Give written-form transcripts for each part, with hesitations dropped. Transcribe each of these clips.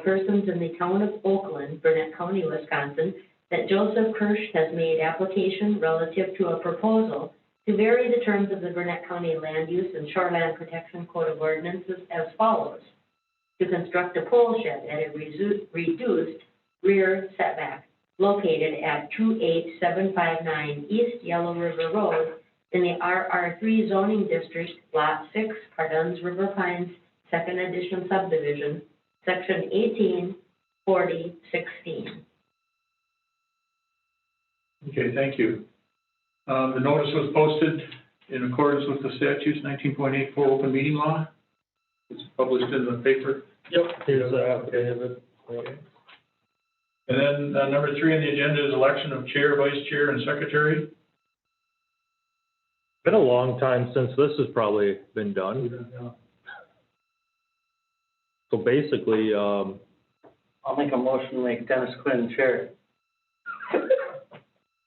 persons in the town of Oakland, Burnett County, Wisconsin, that Joseph Kirsch has made application relative to a proposal to vary the terms of the Burnett County Land Use and Shoreland Protection Code of Ordinances as follows: to construct a pole shed at a reduced rear setback located at 28759 East Yellow River Road in the RR3 zoning district, Lot 6, Carduns River Pines, 2nd Edition subdivision, Section 184016. Okay, thank you. The notice was posted in accordance with the statutes 19.84 open meeting law. It's published in the paper. Yep. Here's the affidavit. Okay. And then number 3 on the agenda is election of chair, vice chair, and secretary. Been a long time since this has probably been done. So basically, I'll make a motion to make Dennis Quinn chair.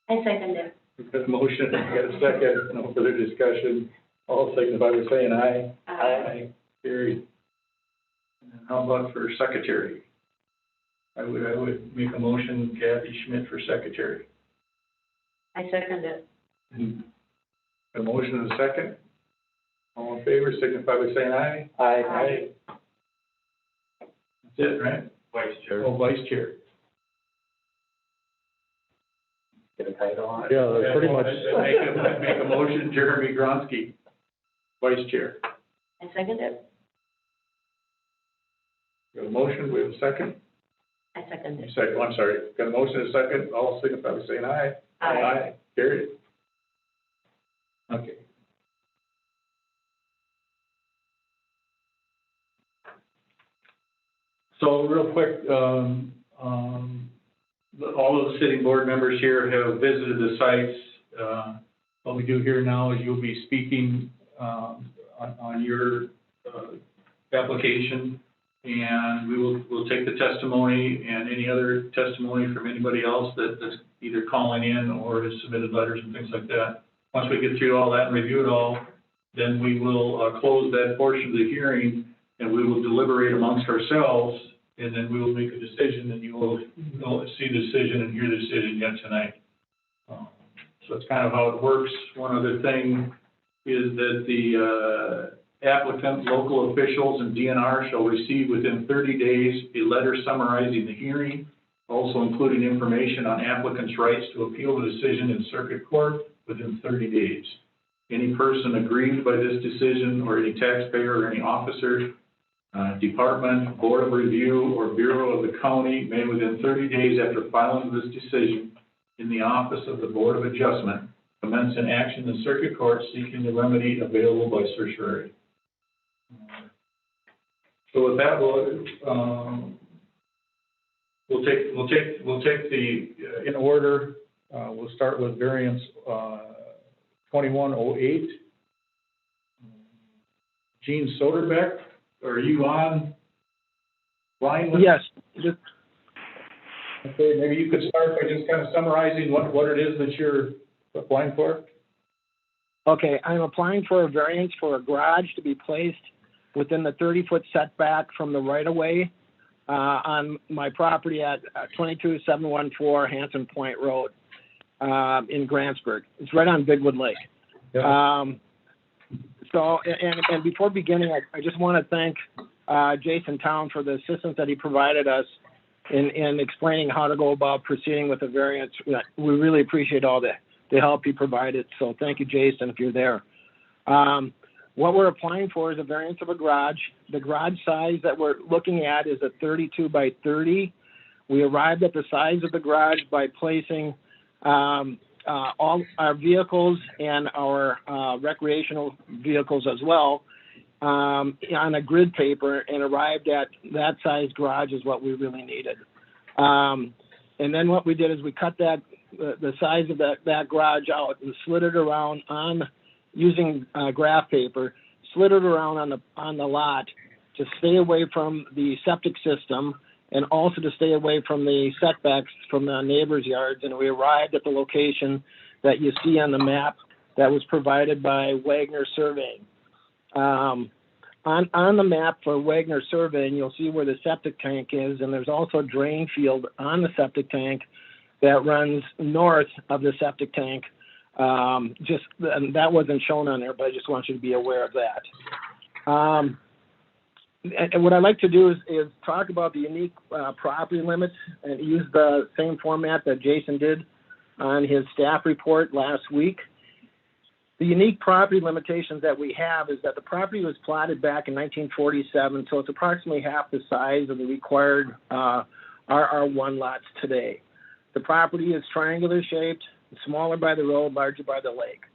I second it. We've got a motion, we've got a second, no further discussion. All signify by saying aye. Aye. Carried. And how about for secretary? I would make a motion, Kathy Schmidt for secretary. I second it. A motion and a second. All in favor, signify by saying aye. Aye. That's it, right? vice chair. Oh, vice chair. Get a title on it. Yeah, that's pretty much. Make a motion, Jeremy Gronsky, vice chair. I second it. We have a motion, we have a second. I second it. Second, I'm sorry, got a motion and a second, all signify by saying aye. Aye. Carried. Okay. So real quick, all of the sitting board members here have visited the sites. What we do here now is you'll be speaking on your application, and we'll take the testimony and any other testimony from anybody else that's either calling in or has submitted letters and things like that. Once we get through all that and review it all, then we will close that portion of the hearing, and we will deliberate amongst ourselves, and then we will make a decision, and you will see the decision and hear the decision yet tonight. So that's kind of how it works. One other thing is that the applicant, local officials, and DNR shall receive within 30 days a letter summarizing the hearing, also including information on applicants' rights to appeal the decision in circuit court within 30 days. Any person aggrieved by this decision, or any taxpayer or any officer, department, board of review, or bureau of the county may within 30 days after filing this decision in the office of the Board of Adjustment commence an action in circuit court seeking the remedy available by certiorari. So with that, we'll take the in order. We'll start with variance 2108. Gene Soderbeck, are you on line with? Yes. Okay, maybe you could start by just kind of summarizing what it is that you're applying for. Okay, I'm applying for a variance for a garage to be placed within the 30-foot setback from the right-of-way on my property at 22714 Hanson Point Road in Grantsburg. It's right on Bigwood Lake. Yeah. So before beginning, I just want to thank Jason Town for the assistance that he provided us in explaining how to go about proceeding with the variance. We really appreciate all the help he provided. So thank you, Jason, if you're there. What we're applying for is a variance of a garage. The garage size that we're looking at is a 32 by 30. We arrived at the size of the garage by placing all our vehicles and our recreational vehicles as well on a grid paper, and arrived at that size garage is what we really needed. And then what we did is we cut the size of that garage out and slid it around using graph paper, slid it around on the lot to stay away from the septic system and also to stay away from the setbacks from the neighbors' yards. And we arrived at the location that you see on the map that was provided by Wagner Surveying. on the map for Wagner survey, and you'll see where the septic tank is, and there's also a drain field on the septic tank that runs north of the septic tank. And that wasn't shown on there, but I just want you to be aware of that. And what I'd like to do is talk about the unique property limits and use the same format that Jason did on his staff report last week. The unique property limitations that we have is that the property was platted back in 1947, so it's approximately half the size of the required RR1 lots today. The property is triangular shaped, smaller by the road, larger by the lake.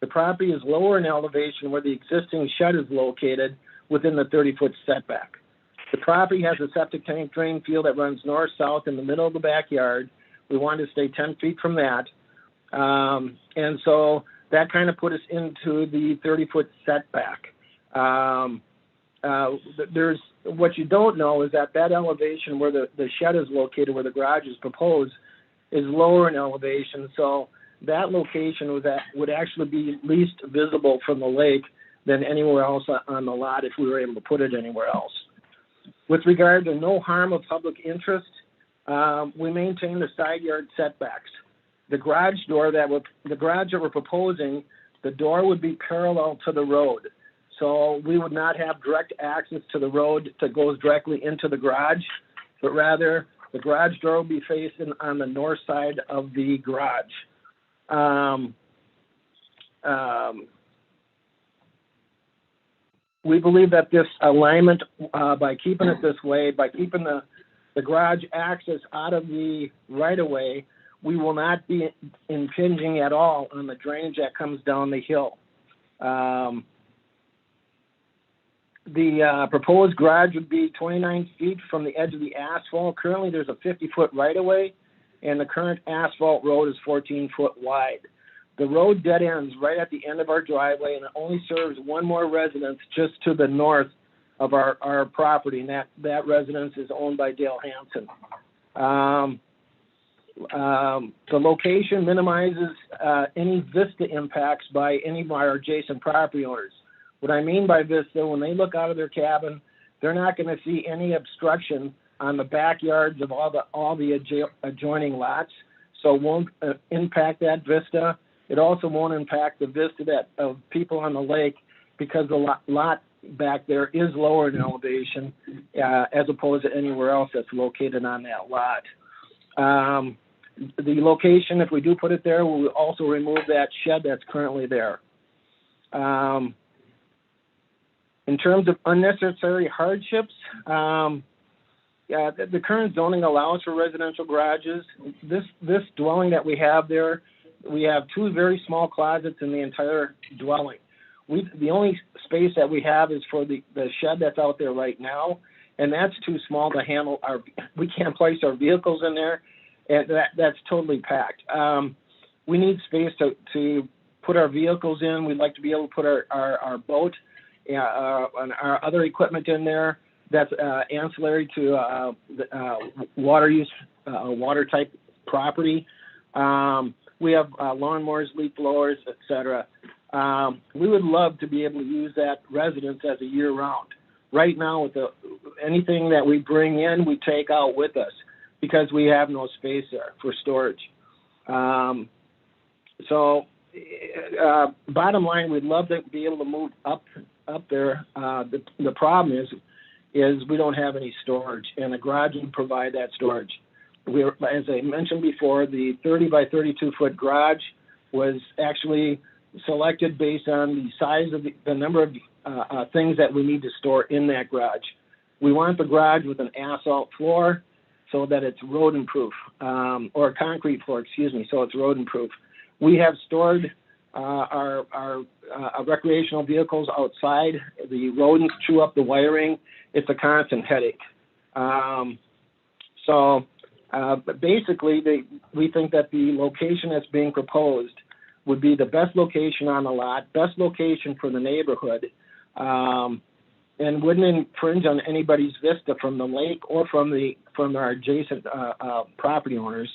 The property is lower in elevation where the existing shed is located within the 30-foot setback. The property has a septic tank drain field that runs north-south in the middle of the backyard. We wanted to stay 10 feet from that. And so that kind of put us into the 30-foot setback. There's what you don't know is that elevation where the shed is located, where the garage is proposed, is lower in elevation. So that location would actually be least visible from the lake than anywhere else on the lot if we were able to put it anywhere else. With regard to no harm of public interest, we maintain the side yard setbacks. The garage that we're proposing, the door would be parallel to the road. So we would not have direct access to the road that goes directly into the garage, but rather the garage door will be facing on the north side of the garage. We believe that this alignment, by keeping it this way, by keeping the garage access out of the right-of-way, we will not be impinging at all on the drainage that comes down the hill. The proposed garage would be 29 feet from the edge of the asphalt. Currently, there's a 50-foot right-of-way, and the current asphalt road is 14 foot wide. The road dead ends right at the end of our driveway, and it only serves one more residence just to the north of our property, and that residence is owned by Dale Hansen. The location minimizes any vista impacts by any of our adjacent property owners. What I mean by vista, when they look out of their cabin, they're not going to see any obstruction on the backyards of all the adjoining lots, so it won't impact that vista. It also won't impact the vista of people on the lake because the lot back there is lower in elevation as opposed to anywhere else that's located on that lot. The location, if we do put it there, we'll also remove that shed that's currently there. In terms of unnecessary hardships, the current zoning allows for residential garages. This dwelling that we have there, we have two very small closets in the entire dwelling. The only space that we have is for the shed that's out there right now, and that's too small to handle we can't place our vehicles in there, and that's totally packed. We need space to put our vehicles in. We'd like to be able to put our boat and our other equipment in there that's ancillary to water use, water type property. We have lawnmowers, leaf blowers, etc. We would love to be able to use that residence as a year-round. Right now, with anything that we bring in, we take out with us because we have no space there for storage. Bottom line, we'd love to be able to move up there. The problem is we don't have any storage, and the garage would provide that storage. As I mentioned before, the 30 by 32 foot garage was actually selected based on the size of the number of things that we need to store in that garage. We want the garage with an asphalt floor so that it's rodent proof, or a concrete floor, so it's rodent proof. We have stored our recreational vehicles outside. The rodents chew up the wiring. It's a constant headache. But basically, we think that the location that's being proposed would be the best location on the lot, best location for the neighborhood, and wouldn't infringe on anybody's vista from the lake or from our adjacent property owners.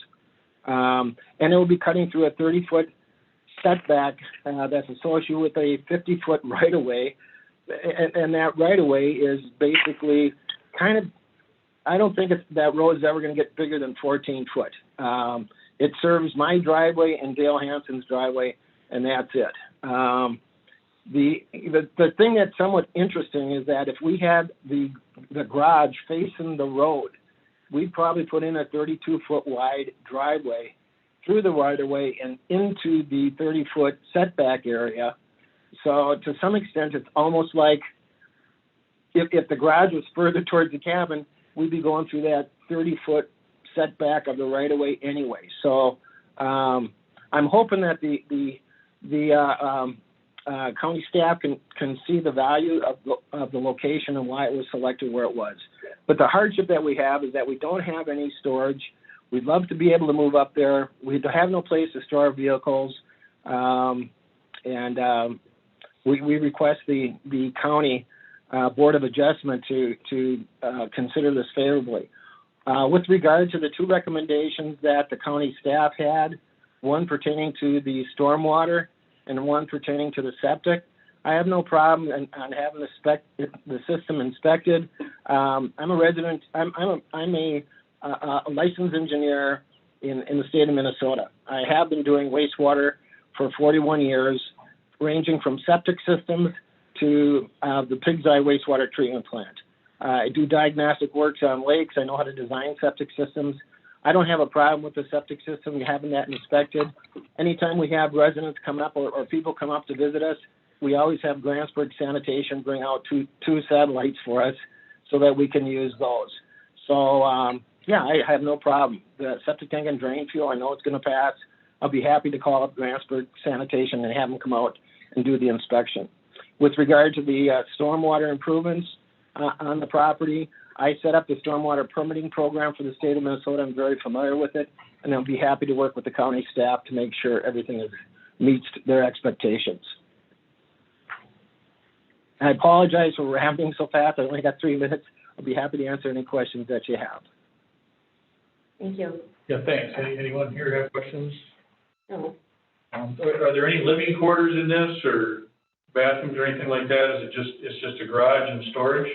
And it will be cutting through a 30-foot setback that's associated with a 50-foot right-of-way and that right of way is basically kind of, I don't think that road is ever going to get bigger than 14 foot. It serves my driveway and Dale Hanson's driveway, and that's it. The thing that's somewhat interesting is that if we had the garage facing the road, we'd probably put in a 32-foot wide driveway through the right-of-way and into the 30-foot setback area. So to some extent, it's almost like if the garage was further towards the cabin, we'd be going through that 30-foot setback of the right-of-way anyway. So I'm hoping that the county staff can see the value of the location and why it was selected where it was. But the hardship that we have is that we don't have any storage. We'd love to be able to move up there. We have no place to store our vehicles. We request the county Board of Adjustment to consider this favorably. With regard to the two recommendations that the county staff had, one pertaining to the stormwater and one pertaining to the septic, I have no problem on having the system inspected. I'm a resident. I'm a licensed engineer in the state of Minnesota. I have been doing wastewater for 41 years, ranging from septic systems to the Pig's Eye wastewater treatment plant. I do diagnostic works on lakes. I know how to design septic systems. I don't have a problem with the septic system, having that inspected. Anytime we have residents come up or people come up to visit us, we always have Grantsburg Sanitation bring out two satellites for us so that we can use those. So, I have no problem. The septic tank and drain fuel, I know it's going to pass. I'll be happy to call up Grantsburg Sanitation and have them come out and do the inspection. With regard to the stormwater improvements on the property, I set up the stormwater permitting program for the state of Minnesota. I'm very familiar with it, and I'll be happy to work with the county staff to make sure everything meets their expectations. I apologize for rambling so fast. I only got 3 minutes. I'll be happy to answer any questions that you have. Thank you. Yeah, thanks. Anyone here have questions? No. Are there any living quarters in this, or bathrooms or anything like that? Is it's just a garage and storage?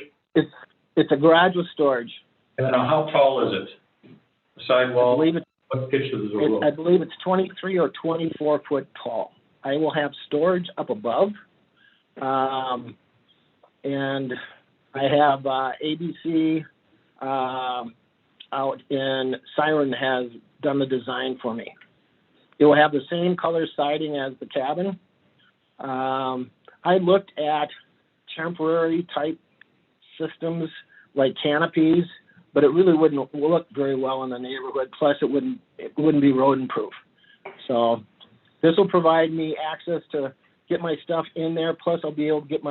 It's a garage with storage. And how tall is it? The sidewall? What pitch is the roof? I believe it's 23 or 24 foot tall. I will have storage up above, and I have ABC out in Siren has done the design for me. It will have the same color siding as the cabin. I looked at temporary type systems like canopies, but it really wouldn't look very well in the neighborhood. Plus, it wouldn't be rodent proof. So this will provide me access to get my stuff in there. Plus, I'll be able to get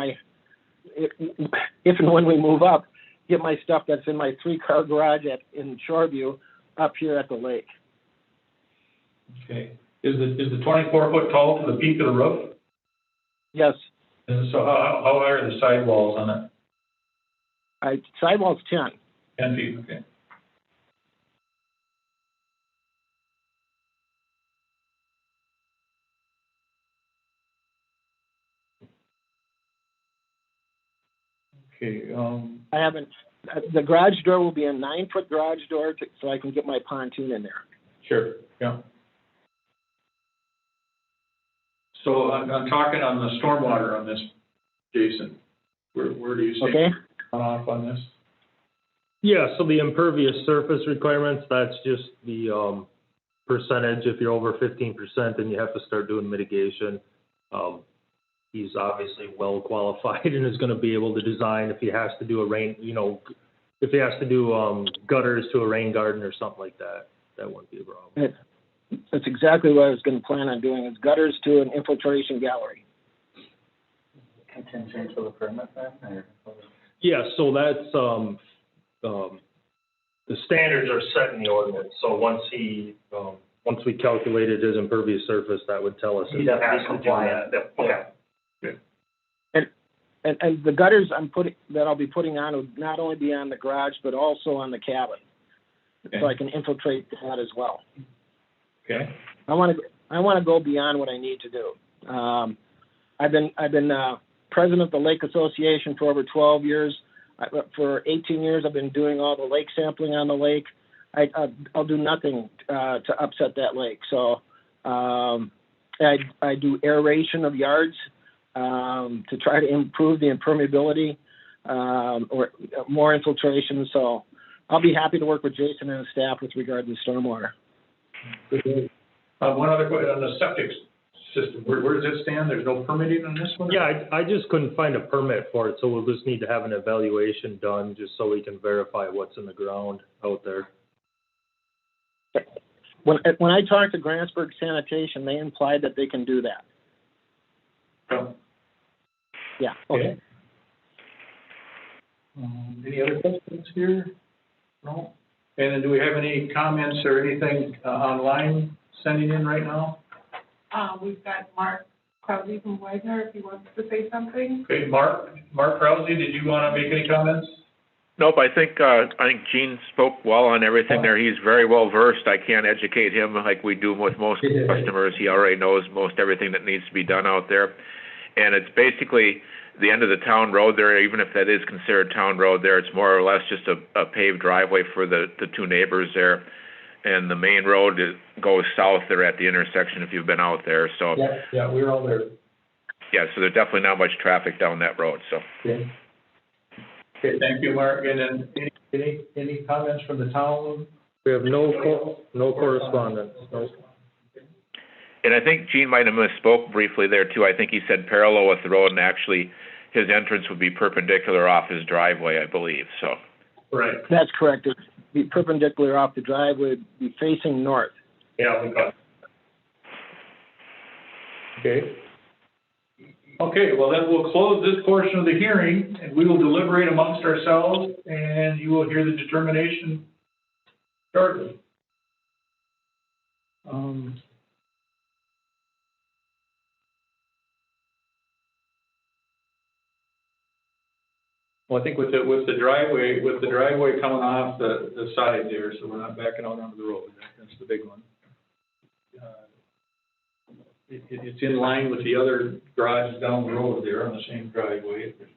if and when we move up, get my stuff that's in my 3-car garage in Shoreview up here at the lake. Okay. Is the 24 foot tall to the peak of the roof? Yes. And so how high are the sidewalls on it? Sidewall's 10. 10 feet, okay. Okay, I haven't. The garage door will be a 9-foot garage door, so I can get my pontoon in there. sure, yeah. So I'm talking on the stormwater on this, Jason. Where do you see Okay. off on this? Yeah, so the impervious surface requirements, that's just the percentage. If you're over 15%, then you have to start doing mitigation. He's obviously well qualified and is gonna be able to design if he has to do if he has to do gutters to a rain garden or something like that, that wouldn't be a problem. That's exactly what I was going to plan on doing, is gutters to an infiltration gallery. Contingent to the permit then, or? Yeah, so that's, the standards are set in the ordinance, so once we calculated his impervious surface, that would tell us. He'd have to be compliant. Okay. And the gutters that I'll be putting on would not only be on the garage, but also on the cabin. Okay. So I can infiltrate that as well. Okay. I want to go beyond what I need to do. I've been president of the Lake Association for over 12 years. For 18 years, I've been doing all the lake sampling on the lake. I'll do nothing to upset that lake. So I do aeration of yards to try to improve the impermeability or more infiltration. So I'll be happy to work with Jason and his staff with regard to stormwater. One other question on the septic system. Where does it stand? There's no permitting on this one? Yeah, I just couldn't find a permit for it, so we'll just need to have an evaluation done just so we can verify what's in the ground out there. When I talked to Grantsburg Sanitation, they implied that they can do that. Oh. Yeah, okay. Any other questions here? No? And then do we have any comments or anything online sending in right now? We've got Mark Krause from Widener, if he wants to say something. Okay, Mark Krause, did you want to make any comments? Nope, I think Gene spoke well on everything there. He's very well versed. I can't educate him like we do with most customers. He already knows most everything that needs to be done out there. And it's basically the end of the town road there, even if that is considered town road there, it's more or less just a paved driveway for the two neighbors there. And the main road goes south there at the intersection if you've been out there, so. Yeah, we're all there. Yeah, so there's definitely not much traffic down that road, so. Okay. Okay, thank you, Mark. And then any comments from the town? We have no correspondence. No. And I think Gene might have misspoke briefly there too. I think he said parallel with the road, and actually his entrance would be perpendicular off his driveway, I believe, so. Right. That's correct. It'd be perpendicular off the driveway, be facing north. Yeah, we got it. Okay. Okay, well then we'll close this portion of the hearing, and we will deliberate amongst ourselves, and you will hear the determination shortly. Well, I think with the driveway coming off the side there, so we're not backing out onto the road. That's the big one. It's in line with the other garages down the road there on the same driveway. It's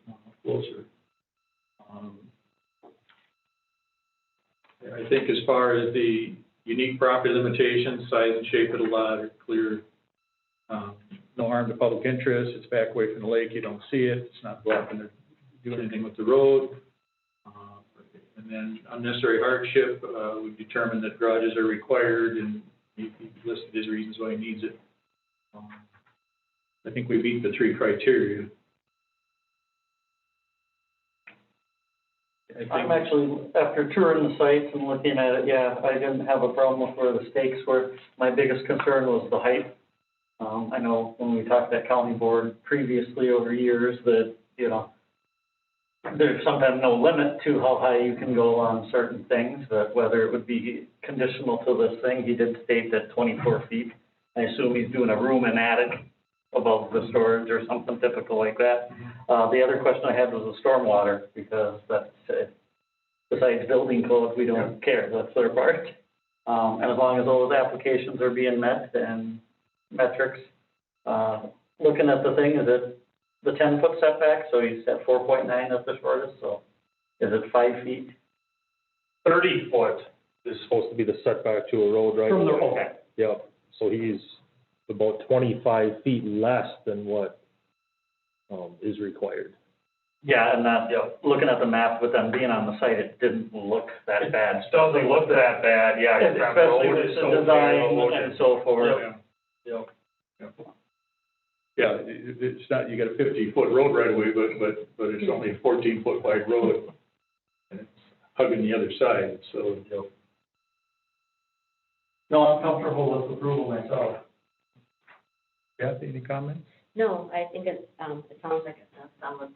closer. I think as far as the unique property limitations, size and shape of the lot are clear. No harm to public interest. It's back away from the lake. You don't see it. It's not blocking or doing anything with the road. And then unnecessary hardship, we've determined that garages are required, and he listed his reasons why he needs it. I think we meet the 3 criteria. I'm actually, after touring the sites and looking at it, yeah, I didn't have a problem with where the stakes were. My biggest concern was the height. I know when we talked at county board previously over years that, you know, there's sometimes no limit to how high you can go on certain things, but whether it would be conditional to this thing, he did state that 24 feet. I assume he's doing a room and attic above the storage or something typical like that. The other question I had was the stormwater, because that's, besides building codes, we don't care, that's their part. And as long as those applications are being met and metrics, looking at the thing, is it the 10-foot setback, so he's at 4.9 at the shortest, so is it 5 feet? 30 foot. This is supposed to be the setback to a road, right? From the, okay. Yep, so he's about 25 feet less than what is required. Yeah, and that, looking at the map with them being on the site, it didn't look that bad. It doesn't look that bad, yeah. Especially with the design and so forth. Yeah, it's not, you got a 50-foot road right away, but it's only a 14-foot wide road, and it's hugging the other side, so, you know. No, I'm comfortable with approval myself. Kathy, any comments? No, I think it sounds like it's a solid.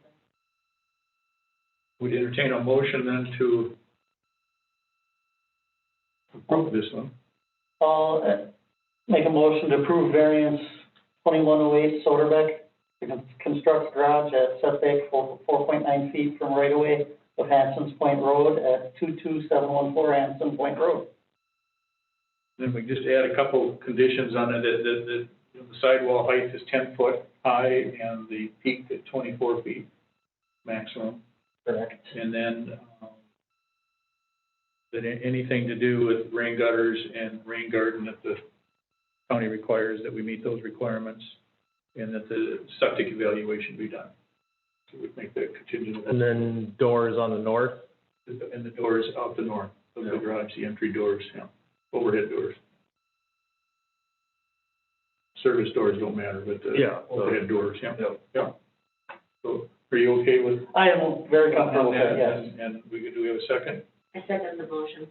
Would entertain a motion then to approve this one. I'll make a motion to approve variance 2108 Soderbeck to construct garage at setback 4.9 feet from right of way of Hanson's Point Road at 22714 Hanson Point Road. Then we just add a couple conditions on it that the sidewall height is 10 foot high and the peak at 24 feet maximum. Correct. And then, anything to do with rain gutters and rain garden that the county requires, that we meet those requirements, and that the septic evaluation be done. So we make that contingent. And then doors on the north? And the doors out the north of the garage, the entry doors, overhead doors. Service doors don't matter, but the overhead doors, yeah. So, are you okay with? I am very comfortable with that, yes. And do we have a second? I second the motion.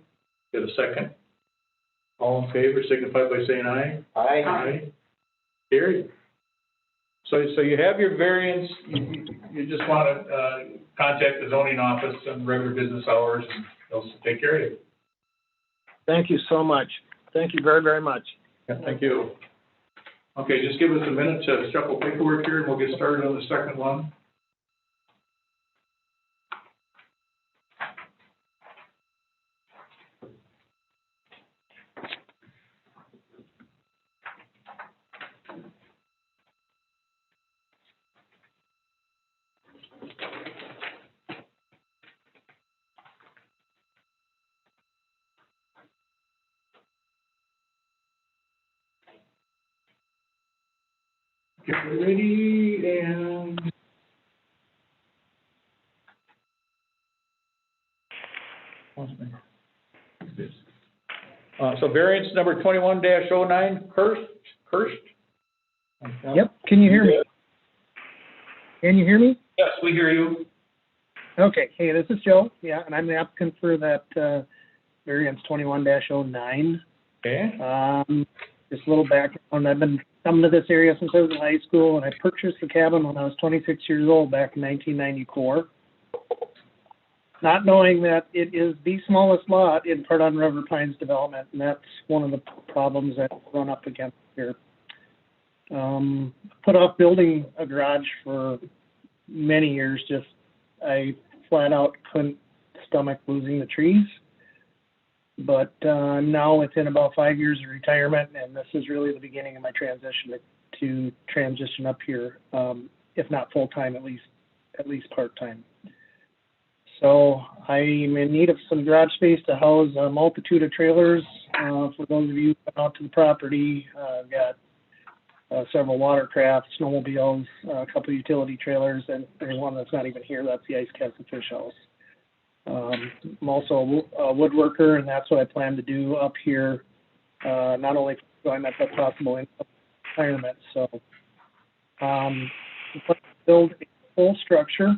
Get a second? All in favor, signify by saying aye. Aye. Carried. So you have your variance, you just want to, contact the zoning office on regular business hours, and they'll take care of you. Thank you so much. Thank you very, very much. Yeah, thank you. Okay, just give us a minute to shuffle paperwork here, and we'll get started on the second one. Get ready, and so variance number 21-09, Kirst? Yep, can you hear me? Can you hear me? Yes, we hear you. Okay, hey, this is Joe, yeah, and I'm the applicant for that, variance 21-09. Okay. Just a little background, I've been coming to this area since I was in high school, and I purchased the cabin when I was 26 years old back in 1994. Not knowing that it is the smallest lot in Pardon River Pines development, and that's one of the problems that run up against here. Put off building a garage for many years, just I flat out couldn't stomach losing the trees. But I'm now within about 5 years of retirement, and this is really the beginning of my transition to transition up here, if not full-time, at least part-time. So I'm in need of some garage space to house a multitude of trailers. For those of you who come out to the property, I've got several watercraft, snowmobiles, a couple of utility trailers, and there's one that's not even here. That's the Ice Castle Fish House. I'm also a woodworker, and that's what I plan to do up here, not only for enjoyment, but possible in retirement. So, build a full structure,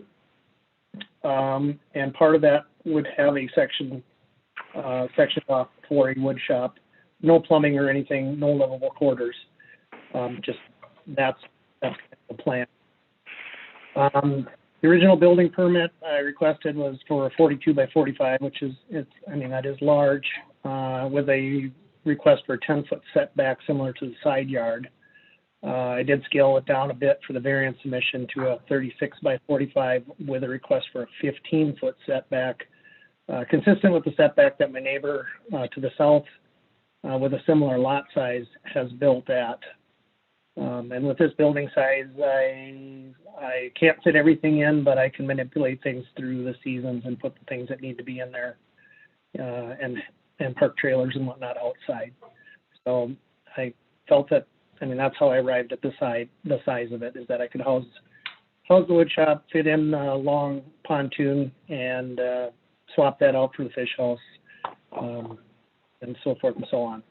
and part of that would have a section off for a wood shop. No plumbing or anything, no livable quarters. Just that's the plan. The original building permit I requested was for a 42 by 45, which is, that is large, with a request for a 10-foot setback similar to the side yard. I did scale it down a bit for the variance submission to a 36 by 45 with a request for a 15-foot setback, consistent with the setback that my neighbor to the south with a similar lot size has built at. And with this building size, I can't fit everything in, but I can manipulate things through the seasons and put the things that need to be in there, and park trailers and whatnot outside. So I felt that, that's how I arrived at the size of it, is that I could house the wood shop, fit in a long pontoon, and swap that out for the fish house, and so forth and so on.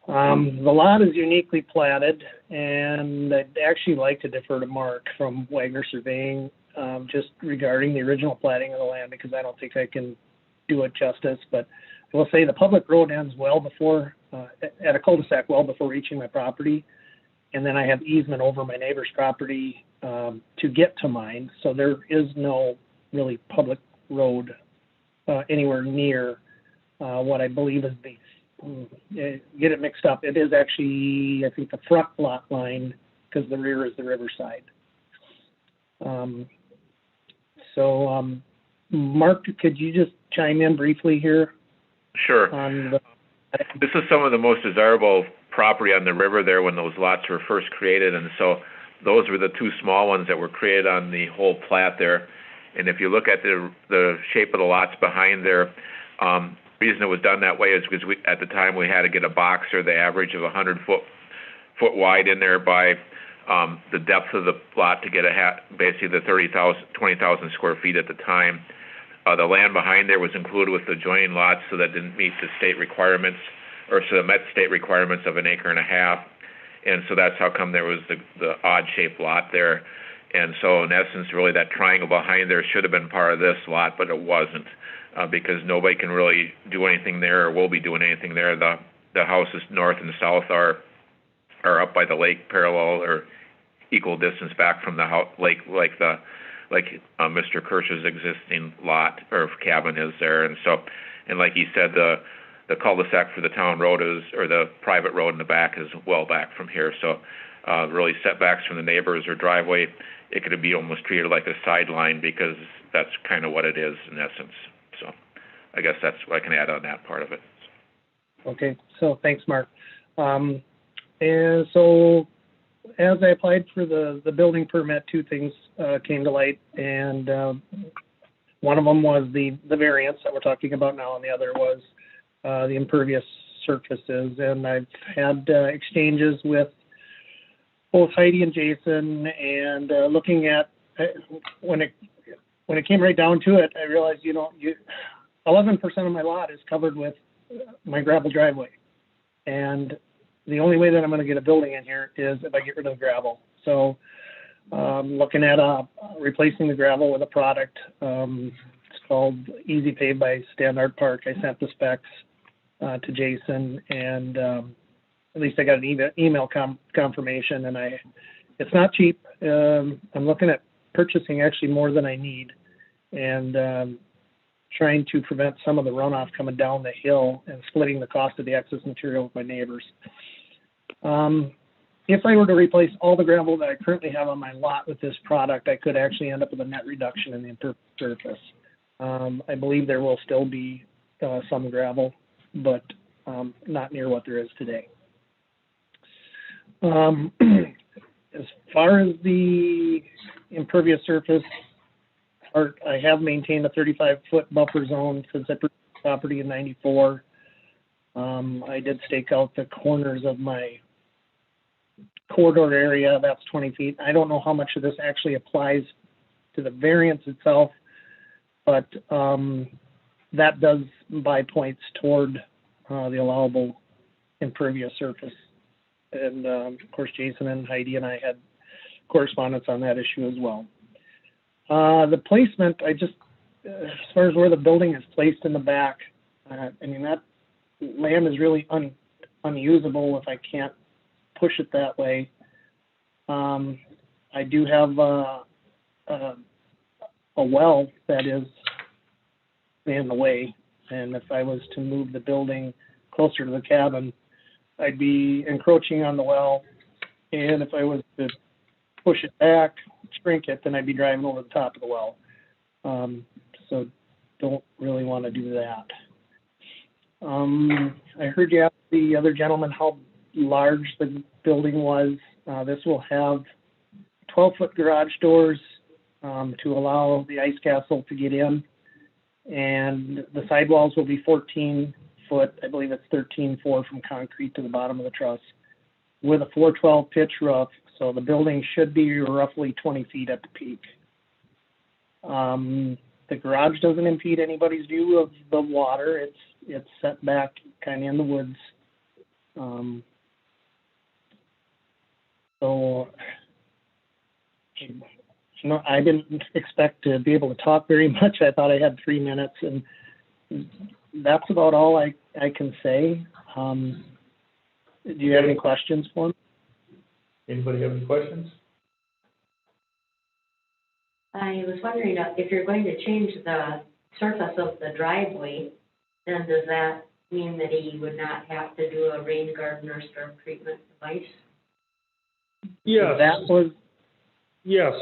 The lot is uniquely platted, and I'd actually like to defer to Mark from Wagner Surveying, just regarding the original platting of the land, because I don't think I can do it justice. But I will say the public road ends well before, at a cul-de-sac well before reaching my property, and then I have easement over my neighbor's property to get to mine, so there is no really public road anywhere near what I believe is the get it mixed up. It is actually, I think, the front lot line, because the rear is the riverside. Mark, could you just chime in briefly here? Sure. On the... This is some of the most desirable property on the river there when those lots were first created, and so those were the two small ones that were created on the whole plat there. And if you look at the shape of the lots behind there, the reason it was done that way is because at the time we had to get a boxer the average of 100 foot wide in there by the depth of the lot to get basically the 20,000 square feet at the time. The land behind there was included with the adjoining lots, so that didn't meet the state requirements, or so it met state requirements of 1.5 acres. And so that's how come there was the odd-shaped lot there. And so in essence, really that triangle behind there should have been part of this lot, but it wasn't, because nobody can really do anything there or will be doing anything there. The houses north and south are up by the lake, parallel or equal distance back from the lake, like Mr. Kirsch's existing lot or cabin is there. And so, and like he said, the cul-de-sac for the town road or the private road in the back is well back from here. So really setbacks from the neighbors or driveway, it could be almost treated like a sideline, because that's kind of what it is in essence. So I guess that's what I can add on that part of it. Okay, so thanks, Mark. And so as I applied for the building permit, two things came to light, and one of them was the variance that we're talking about now, and the other was the impervious surfaces. And I've had exchanges with both Heidi and Jason, and looking at when it came right down to it, I realized 11% of my lot is covered with my gravel driveway, and the only way that I'm going to get a building in here is if I get rid of the gravel. So looking at replacing the gravel with a product. It's called Easy Pave by Standard Park. I sent the specs to Jason, and at least I got an email confirmation, and it's not cheap. I'm looking at purchasing actually more than I need, and trying to prevent some of the runoff coming down the hill and splitting the cost of the excess material with my neighbors. If I were to replace all the gravel that I currently have on my lot with this product, I could actually end up with a net reduction in the impervious surface. I believe there will still be some gravel, but not near what there is today. As far as the impervious surface part, I have maintained a 35-foot buffer zone since I purchased the property in '94. I did stake out the corners of my corridor area. That's 20 feet. I don't know how much of this actually applies to the variance itself, but that does buy points toward the allowable impervious surface. And of course, Jason and Heidi and I had correspondence on that issue as well. The placement, as far as where the building is placed in the back, that land is really unusable if I can't push it that way. I do have a well that is in the way, and if I was to move the building closer to the cabin, I'd be encroaching on the well, and if I was to push it back, shrink it, then I'd be driving over the top of the well. So don't really want to do that. I heard you ask the other gentleman how large the building was. This will have 12-foot garage doors to allow the ice castle to get in, and the sidewalls will be 14 foot. I believe it's 13.4 from concrete to the bottom of the truss, with a 412 pitch roof. So the building should be roughly 20 feet at the peak. The garage doesn't impede anybody's view of the water. It's set back kind of in the woods. So I didn't expect to be able to talk very much. I thought I had 3 minutes, and that's about all I can say. Do you have any questions for me? Anybody have any questions? I was wondering if you're going to change the surface of the driveway, then does that mean that he would not have to do a rain garden or storm treatment device? Yeah,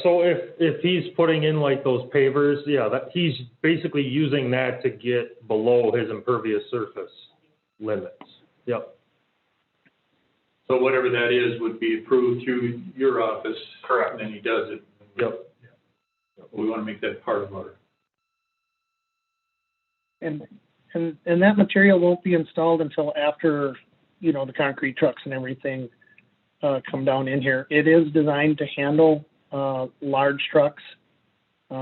So if he's putting in like those pavers, he's basically using that to get below his impervious surface limits. Yep. But whatever that is would be approved through your office. Correct. And then he does it. Yep. We want to make that part of our. And that material won't be installed until after, you know, the concrete trucks and everything, come down in here. It is designed to handle, large trucks. I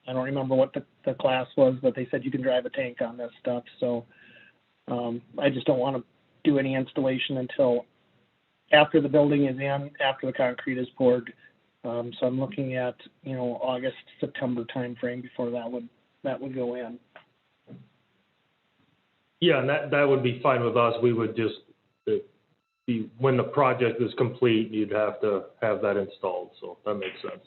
don't remember what the class was, but they said you can drive a tank on this stuff, so, I just don't want to do any installation until after the building is in, after the concrete is poured. So I'm looking at, you know, August, September timeframe before that would go in. Yeah, and that would be fine with us. We would just, when the project is complete, you'd have to have that installed, so that makes sense.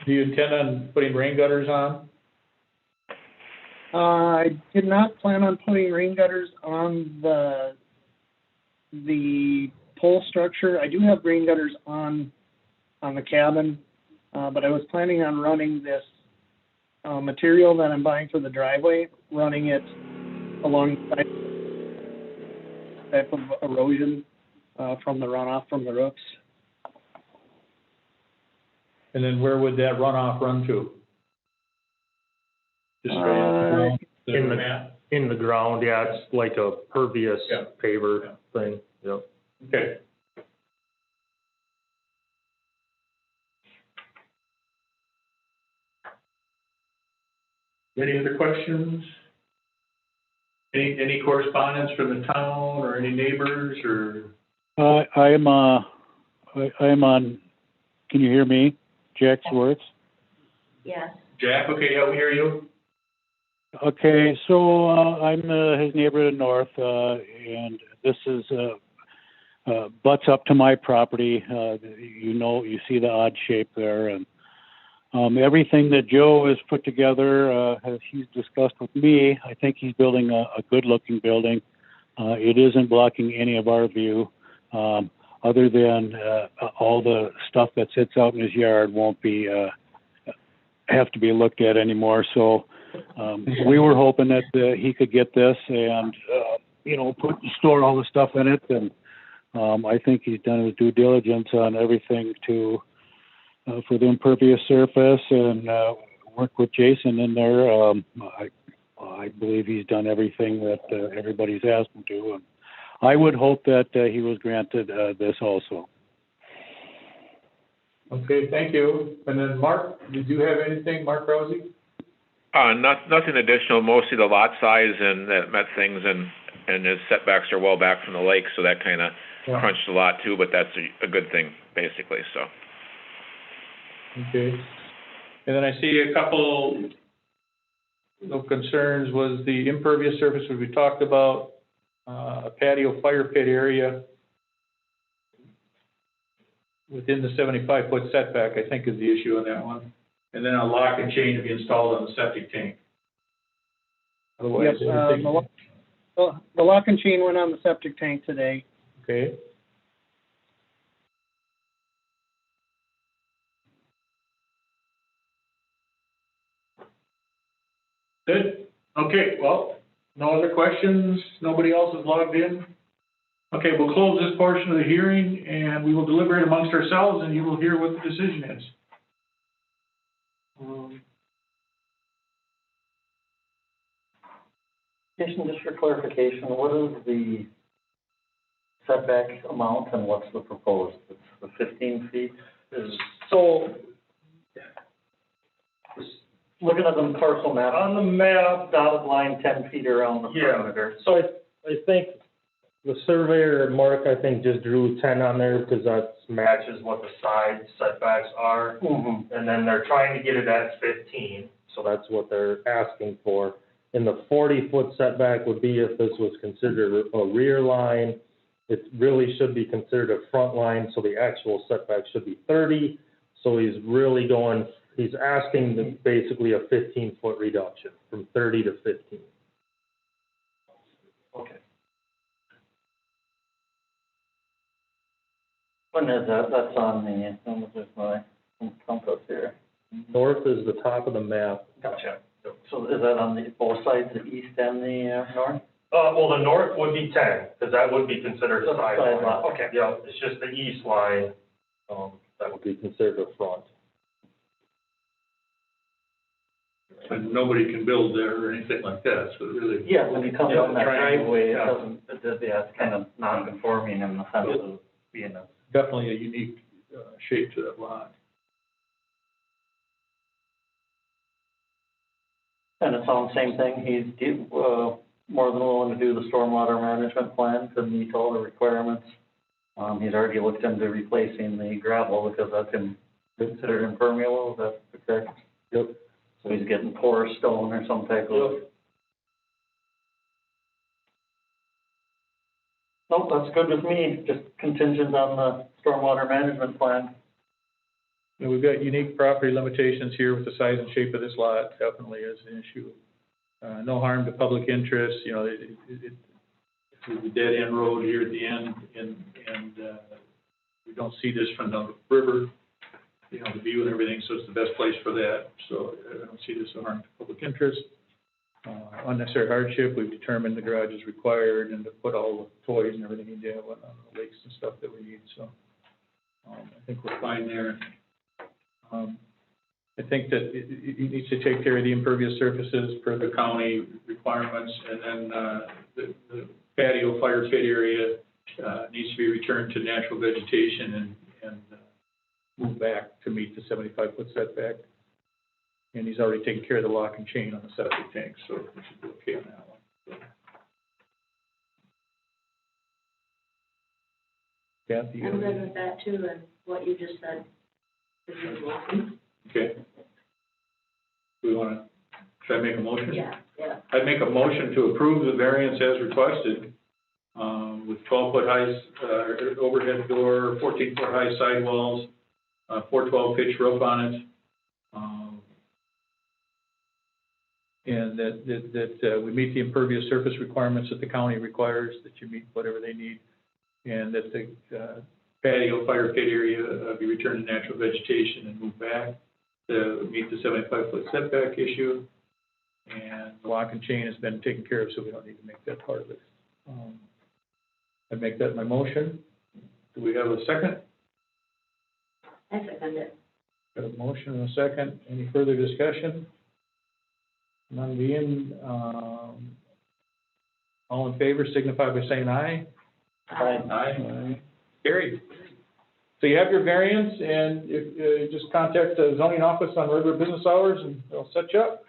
Do you intend on putting rain gutters on? I did not plan on putting rain gutters on the pole structure. I do have rain gutters on the cabin, but I was planning on running this material that I'm buying for the driveway, running it along type of erosion from the runoff from the roofs. And then where would that runoff run to? Just straight in the ground? In the ground, yeah, it's like a pervious Yeah. paver thing, yep. Okay. Any other questions? Any correspondence from the town or any neighbors or? I'm on, can you hear me? Jack Swartz? Yes. Jack, okay, yeah, we hear you. Okay, so, I'm, his neighbor to the north, and this is, butts up to my property. You know, you see the odd shape there, and, everything that Joe has put together, he's discussed with me. I think he's building a good-looking building. It isn't blocking any of our view, other than, all the stuff that sits out in his yard won't be, have to be looked at anymore. So, we were hoping that, he could get this and, you know, store all the stuff in it. And, I think he's done his due diligence on everything for the impervious surface and, work with Jason in there. I believe he's done everything that, everybody's asked him to. And I would hope that, he was granted, this also. Okay, thank you. And then Mark, did you have anything, Mark Rousey? Nothing additional, mostly the lot size and that met things, and his setbacks are well back from the lake, so that kind of crunched a lot too, but that's a good thing, basically, so. Okay. And then I see a couple of concerns was the impervious surface, which we talked about, a patio fire pit area within the 75-foot setback, I think is the issue on that one. And then a lock and chain to be installed on the septic tank. Otherwise, Yep, everything. the lock and chain went on the septic tank today. Okay. Good. Okay, well, no other questions? Nobody else is logged in? Okay, we'll close this portion of the hearing and we will deliberate amongst ourselves and you will hear what the decision is. Jason, just for clarification, what is the setback amount and what's the proposed? It's the 15 feet? So, Looking at the parcel map, on the map, dotted line 10 feet around the perimeter. so I think the surveyor, Mark, I think just drew 10 on there because that matches what the side setbacks are. Mm-hmm. And then they're trying to get it at 15, so that's what they're asking for. And the 40-foot setback would be if this was considered a rear line. It really should be considered a front line, so the actual setback should be 30. So he's asking basically a 15-foot reduction from 30 to 15. Okay. When is that? That's on the, with my compass here. North is the top of the map. Gotcha. So is that on the both sides, the east and the north? Well, the north would be 10, because that would be considered a That's a side sideline. lot, okay. Yeah, it's just the east line, that would be considered a front. And nobody can build there or anything like that, so really. Yeah, when you come down that driveway, it Yeah. doesn't, it's kind of non-conforming in the sense of being a. Definitely a unique, shape to that lot. And it's on the same thing, he's, more than willing to do the stormwater management plan to meet all the requirements. He's already looked into replacing the gravel because that's considered impermeable, is that correct? Yep. So he's getting porous stone or some type of. Nope, that's good with me, just contingent on the stormwater management plan. And we've got unique property limitations here with the size and shape of this lot, definitely is an issue. No harm to public interest, you know, it's a dead end road here at the end, and we don't see this from the river, you know, the view and everything, so it's the best place for that. So I don't see this as a harm to public interest. Unnecessary hardship, we've determined the garage is required and to put all the toys and everything you have on the lakes and stuff that we need, so I think we're fine there. I think that it needs to take care of the impervious surfaces per the county requirements, and then the patio fire pit area needs to be returned to natural vegetation and move back to meet the 75-foot setback. And he's already taken care of the lock and chain on the septic tank, so we should be okay on that one. So. Kathy? I'm good with that too, and what you just said. Okay. We want to, should I make a motion? Yeah. I'd make a motion to approve the variance as requested, with 12-foot high, overhead door, 14-foot high sidewalls, 412 pitch roof on it. And that we meet the impervious surface requirements that the county requires, that you meet whatever they need, and that the patio fire pit area be returned to natural vegetation and move back to meet the 75-foot setback issue. And the lock and chain has been taken care of, so we don't need to make that part of it. I'd make that my motion. Do we have a second? I second it. Got a motion and a second. Any further discussion? None being, all in favor signify by saying aye. Aye. Carried. So you have your variance, and if, just contact the zoning office on regular business hours, and they'll set you up.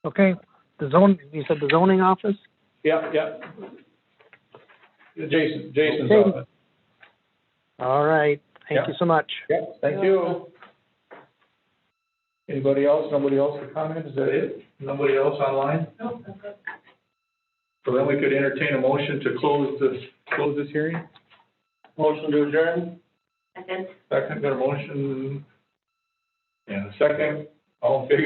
Okay, you said the zoning office? Yeah. Jason's Okay. office. All right, thank you so much. Yeah, thank you. Anybody else? Nobody else to comment? Is that it? Nobody else online? No, that's good. So then we could entertain a motion to close this hearing? Motion to adjourn? Second. Second, got a motion and a second. All in favor?